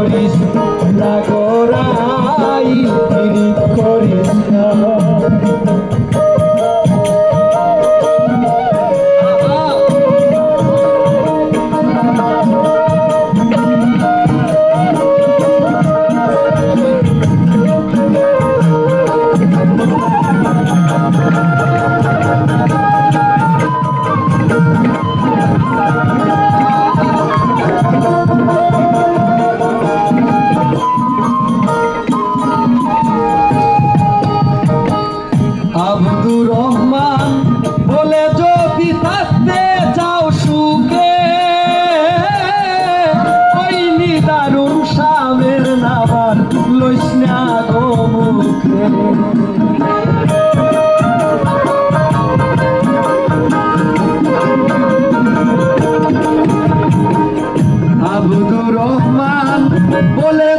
করিস না গোরাই পিরিত করিস না আব্দুর রহমান বলে যদি থাকতে চাও সুখে ওই নিদারুণ স্বামীর নাবার লইস না গো মুখে আব্দুর রহমান বলে